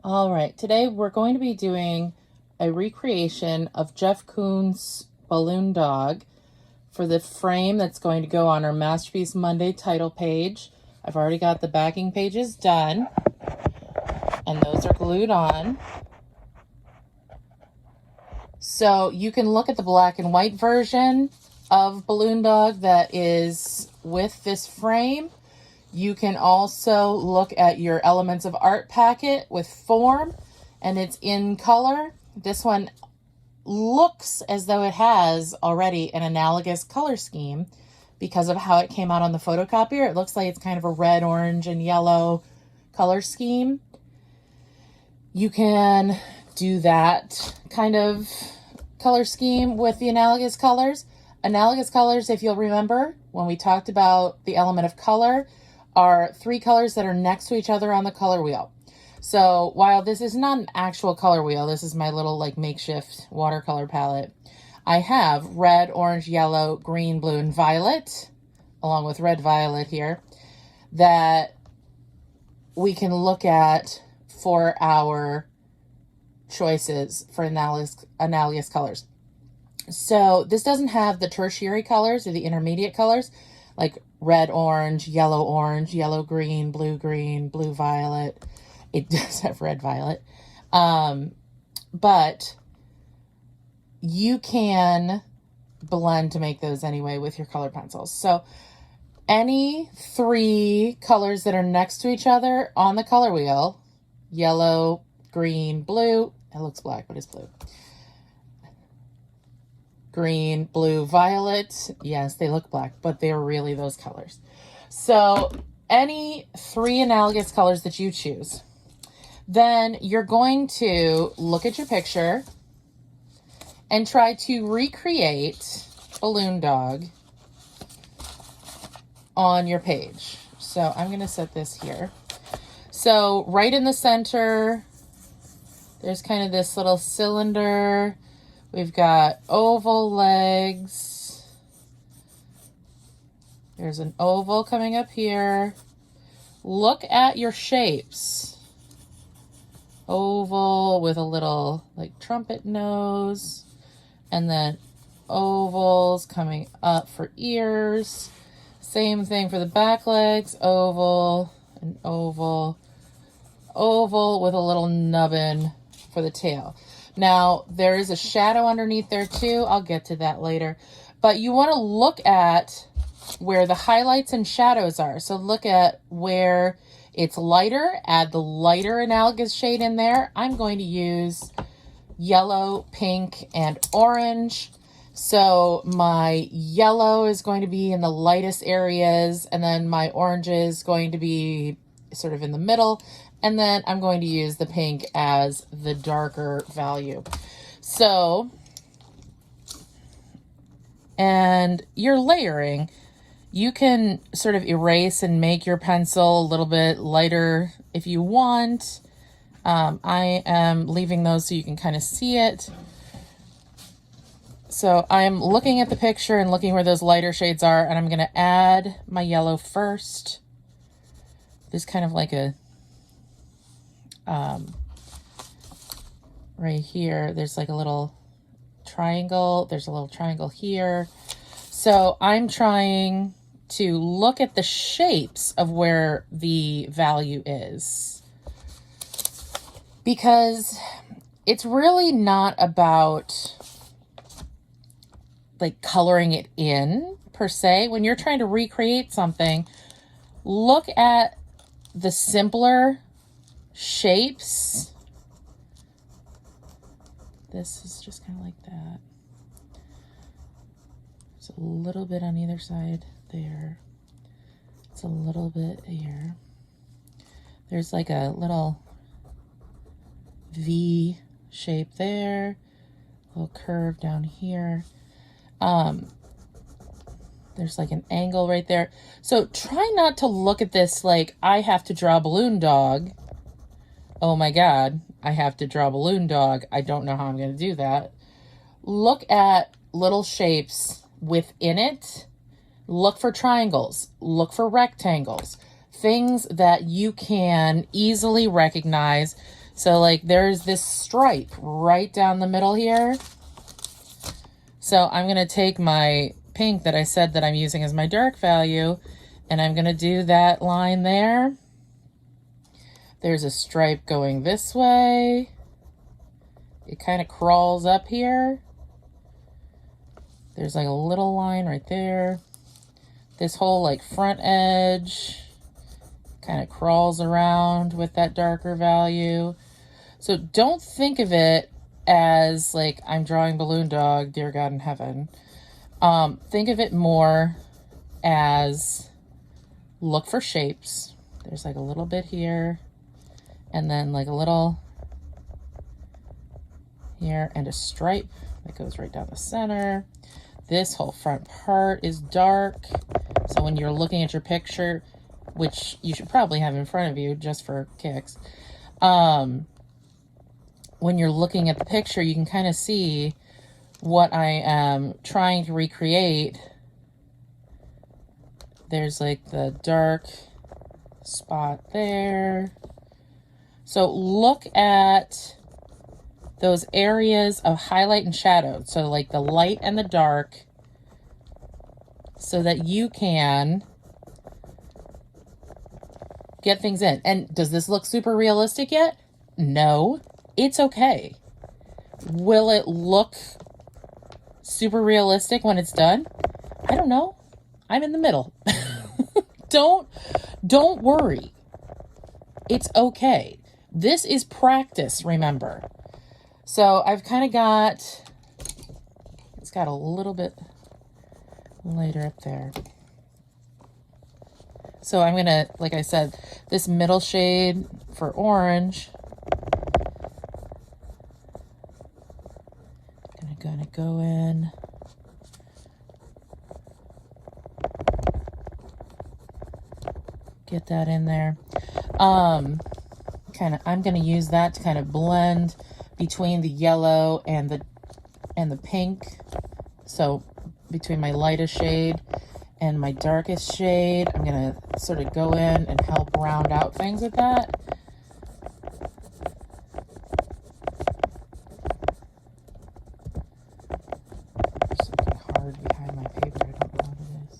All right, today we're going to be doing a recreation of Jeff Koons' balloon dog for the frame that's going to go on our Masterpiece Monday title page. I've already got the backing pages done, and those are glued on. So you can look at the black and white version of Balloon Dog that is with this frame. You can also look at your Elements of Art packet with form, and it's in color. This one looks as though it has already an analogous color scheme because of how it came out on the photocopier. It looks like it's kind of a red, orange, and yellow color scheme. You can do that kind of color scheme with the analogous colors. Analogous colors, if you'll remember, when we talked about the element of color, are three colors that are next to each other on the color wheel. So while this is not an actual color wheel, this is my little like makeshift watercolor palette, I have red, orange, yellow, green, blue, and violet, along with red violet here, that we can look at for our choices for analogous colors. So this doesn't have the tertiary colors or the intermediate colors like red, orange, yellow, green, blue, violet. It does have red, violet. But you can blend to make those anyway with your color pencils. So any three colors that are next to each other on the color wheel, yellow, green, blue, it looks black, but it's blue. Green, blue, violet. Yes, they look black, but they're really those colors. So any three analogous colors that you choose, then you're going to look at your picture and try to recreate Balloon Dog on your page. So I'm going to set this here. So right in the center, there's kind of this little cylinder. We've got oval legs. There's an oval coming up here. Look at your shapes. Oval with a little like trumpet nose, and then ovals coming up for ears. Same thing for the back legs, oval and oval. Oval with a little nubbin for the tail. Now, there is a shadow underneath there too. I'll get to that later. But you want to look at where the highlights and shadows are. So look at where it's lighter. Add the lighter analogous shade in there. I'm going to use yellow, pink, and orange. So my yellow is going to be in the lightest areas, and then my orange is going to be sort of in the middle. And then I'm going to use the pink as the darker value. So, and you're layering. You can sort of erase and make your pencil a little bit lighter if you want. I am leaving those so you can kind of see it. So I'm looking at the picture and looking where those lighter shades are, and I'm going to add my yellow first. There's kind of like a right here, there's like a little triangle. There's a little triangle here. So I'm trying to look at the shapes of where the value is, because it's really not about like coloring it in per se. When you're trying to recreate something, look at the simpler shapes. This is just kind of like that. There's a little bit on either side there. It's a little bit here. There's like a little V shape there. A little curve down here. There's like an angle right there. So try not to look at this like I have to draw a balloon dog. Oh my God, I have to draw a balloon dog. I don't know how I'm going to do that. Look at little shapes within it. Look for triangles. Look for rectangles. Things that you can easily recognize. So like there's this stripe right down the middle here. So I'm going to take my pink that I said that I'm using as my dark value, and I'm going to do that line there. There's a stripe going this way. It kind of crawls up here. There's like a little line right there. This whole like front edge kind of crawls around with that darker value. So don't think of it as like I'm drawing Balloon Dog, dear God in heaven. Think of it more as look for shapes. There's like a little bit here, and then like a little here, and a stripe that goes right down the center. This whole front part is dark. So when you're looking at your picture, which you should probably have in front of you just for kicks, when you're looking at the picture, you can kind of see what I am trying to recreate. There's like the dark spot there. So look at those areas of highlight and shadow. So like the light and the dark, so that you can get things in. And does this look super realistic yet? No, it's okay. Will it look super realistic when it's done? I don't know. I'm in the middle. Don't worry. It's okay. This is practice, remember. So I've kind of got, it's got a little bit lighter up there. So I'm going to, like I said, this middle shade for orange, I'm going to go in. Get that in there. I'm going to use that to kind of blend between the yellow and the pink. So between my lightest shade and my darkest shade, I'm going to sort of go in and help round out things with that. There's something hard behind my paper. I don't know what it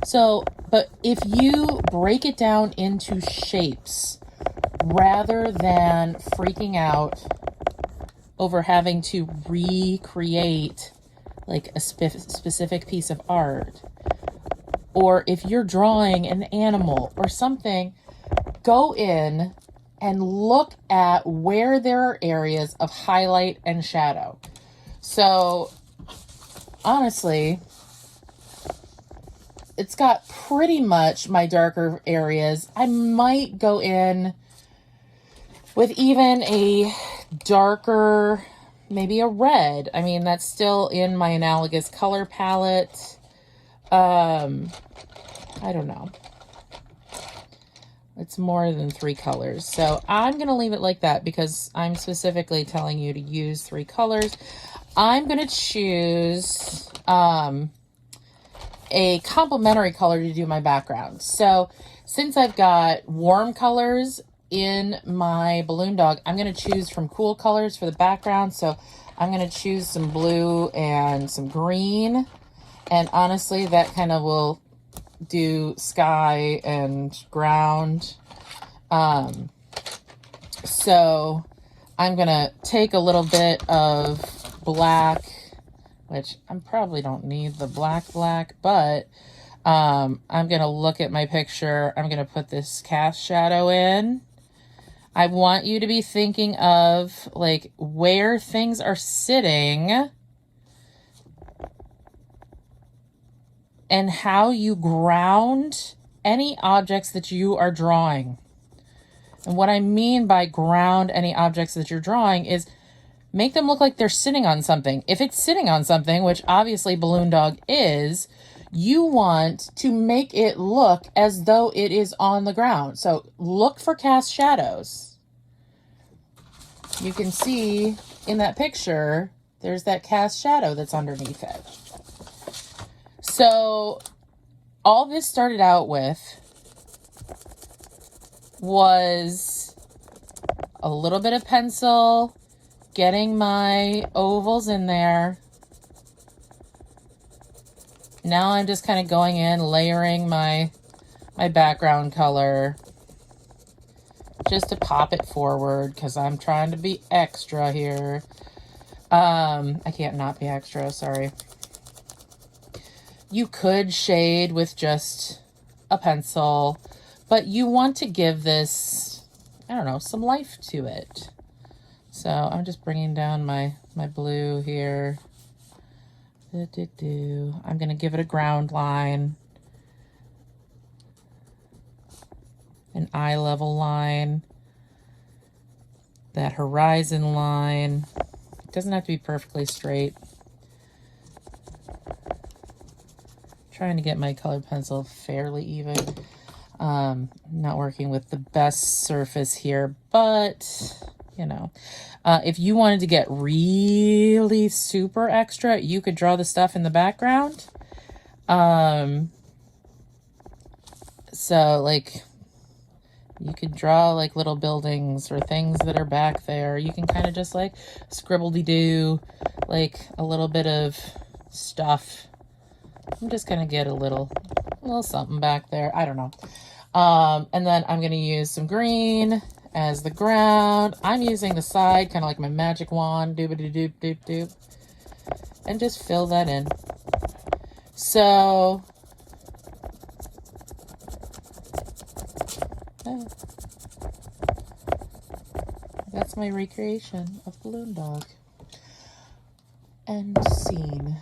is. So, but if you break it down into shapes, rather than freaking out over having to recreate like a specific piece of art, or if you're drawing an animal or something, go in and look at where there are areas of highlight and shadow. So honestly, it's got pretty much my darker areas. I might go in with even a darker, maybe a red. I mean, that's still in my analogous color palette. I don't know. It's more than 3 colors. So I'm going to leave it like that because I'm specifically telling you to use 3 colors. I'm going to choose a complementary color to do my background. So since I've got warm colors in my Balloon Dog, I'm going to choose from cool colors for the background. So I'm going to choose some blue and some green. And honestly, that kind of will do sky and ground. So I'm going to take a little bit of black, which I probably don't need the black, but I'm going to look at my picture. I'm going to put this cast shadow in. I want you to be thinking of like where things are sitting and how you ground any objects that you are drawing. And what I mean by ground any objects that you're drawing is make them look like they're sitting on something. If it's sitting on something, which obviously Balloon Dog is, you want to make it look as though it is on the ground. So look for cast shadows. You can see in that picture, there's that cast shadow that's underneath it. So all this started out with was a little bit of pencil, getting my ovals in there. Now I'm just kind of going in, layering my background color just to pop it forward because I'm trying to be extra here. I can't not be extra, sorry. You could shade with just a pencil, but you want to give this, I don't know, some life to it. So I'm just bringing down my blue here. I'm going to give it a ground line, an eye level line, that horizon line. It doesn't have to be perfectly straight. Trying to get my colored pencil fairly even. Not working with the best surface here, but you know, if you wanted to get really super extra, you could draw the stuff in the background. So like you could draw like little buildings or things that are back there. You can kind of just like scribble-de-doo, like a little bit of stuff. I'm just gonna get a little something back there. I don't know. And then I'm gonna use some green as the ground. I'm using the side, kind of like my magic wand, doop-a-doop-doop-doop, and just fill that in. So that's my recreation of Balloon Dog. End scene.